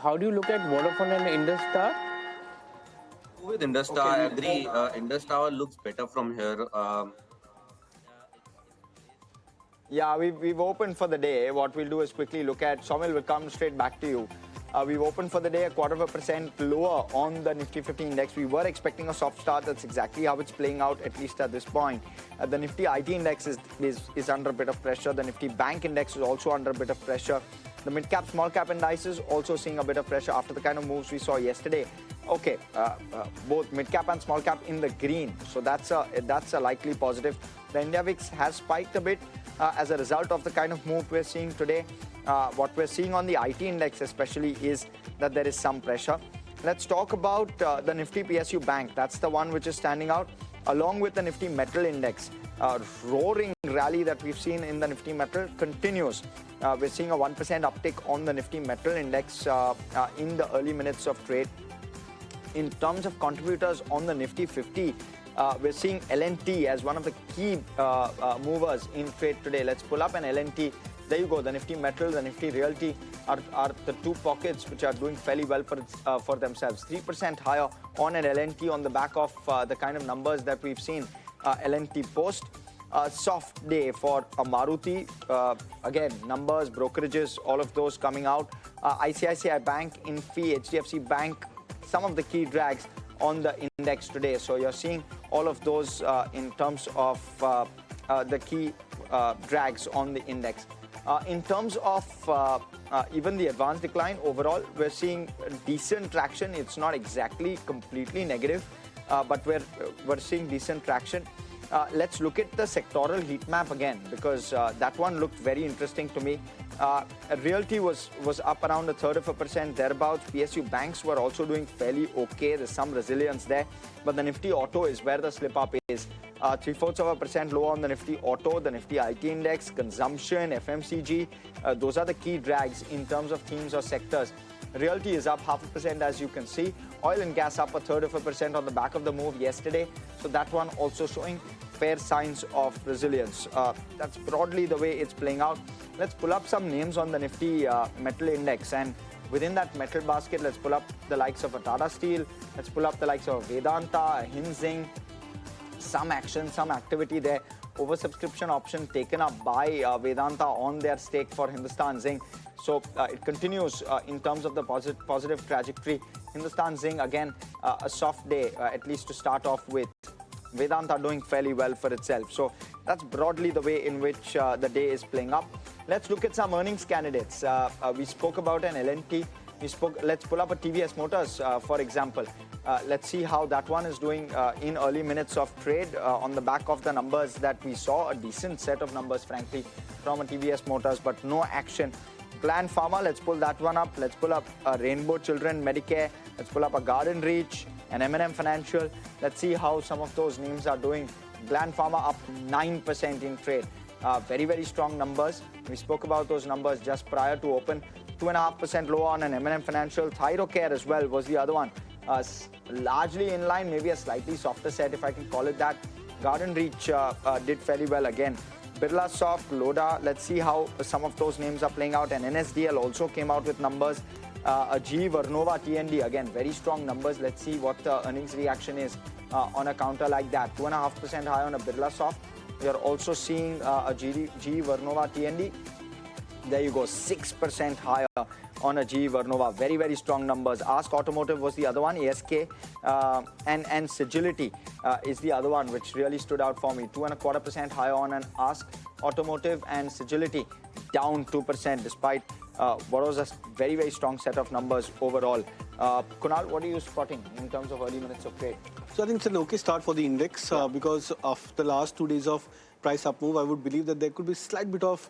how do you look at Vodafone and Indus Star? With Indus Star, I agree. Indus Tower looks better from here. Yeah, we've opened for the day. What we'll do is quickly look at, Somil will come straight back to you. We've opened for the day 0.25% lower on the Nifty 50 index. We were expecting a soft start. That's exactly how it's playing out, at least at this point. The Nifty IT index is under a bit of pressure. The Nifty Bank index is also under a bit of pressure. The mid-cap, small-cap indices also seeing a bit of pressure after the kind of moves we saw yesterday. Okay, both mid-cap and small-cap in the green. So that's a likely positive. The India VIX has spiked a bit as a result of the kind of move we're seeing today. What we're seeing on the IT index especially is that there is some pressure. Let's talk about the Nifty PSU Bank. That's the one which is standing out, along with the Nifty Metal Index. Roaring rally that we've seen in the Nifty Metal continues. We're seeing a 1% uptick on the Nifty Metal Index in the early minutes of trade. In terms of contributors on the Nifty 50, we're seeing L&T as one of the key movers in trade today. Let's pull up an L&T. There you go. The Nifty Metal, the Nifty Realty are the two pockets which are doing fairly well for themselves. 3% higher on an L&T on the back of the kind of numbers that we've seen L&T post. A soft day for a Maruti. Again, numbers, brokerages, all of those coming out. ICICI Bank, Infi, HDFC Bank, some of the key drags on the index today. So you're seeing all of those in terms of the key drags on the index. In terms of even the advanced decline, overall, we're seeing decent traction. It's not exactly completely negative, but we're seeing decent traction. Let's look at the sectoral heat map again, because that one looked very interesting to me. Realty was up around 1/3% thereabouts. PSU banks were also doing fairly okay. There's some resilience there, but the Nifty Auto is where the slip up is. 0.75% lower on the Nifty Auto, the Nifty IT index, consumption, FMCG. Those are the key drags in terms of themes or sectors. Realty is up 0.5%, as you can see. Oil and gas up 1/3% on the back of the move yesterday. So that one also showing fair signs of resilience. That's broadly the way it's playing out. Let's pull up some names on the Nifty Metal Index, and within that metal basket, let's pull up the likes of Tata Steel. Let's pull up the likes of Vedanta, Hinzing. Some action, some activity there. Oversubscription option taken up by Vedanta on their stake for Hindustan Zinc. So it continues in terms of the positive trajectory. Hindustan Zinc, again, a soft day, at least to start off with. Vedanta doing fairly well for itself. So that's broadly the way in which the day is playing up. Let's look at some earnings candidates. We spoke about an L&T. Let's pull up a TVS Motors, for example. Let's see how that one is doing in early minutes of trade on the back of the numbers that we saw. A decent set of numbers, frankly, from a TVS Motors, but no action. Plan Pharma, let's pull that one up. Let's pull up a Rainbow Children Medicare. Let's pull up a Garden Reach, an M&M Financial. Let's see how some of those names are doing. Plan Pharma up 9% in trade. Very, very strong numbers. We spoke about those numbers just prior to open. 2.5% lower on an M&M Financial. Thyrocare as well was the other one. Largely in line, maybe a slightly softer set, if I can call it that. Garden Reach did fairly well again. Birla Soft, Loda, let's see how some of those names are playing out. And NSDL also came out with numbers. GE Vernova TND, again, very strong numbers. Let's see what the earnings reaction is on a counter like that. 2.5% high on a Birla Soft. We are also seeing a GE Vernova TND. There you go, 6% higher on a GE Vernova. Very, very strong numbers. Ask Automotive was the other one, ASK, and Sagility is the other one which really stood out for me. 2.25% higher on an Ask Automotive, and Sagility down 2% despite what was a very, very strong set of numbers overall. Kunal, what are you spotting in terms of early minutes of trade? So I think it's an okay start for the index because of the last 2 days of price up move. I would believe that there could be a slight bit of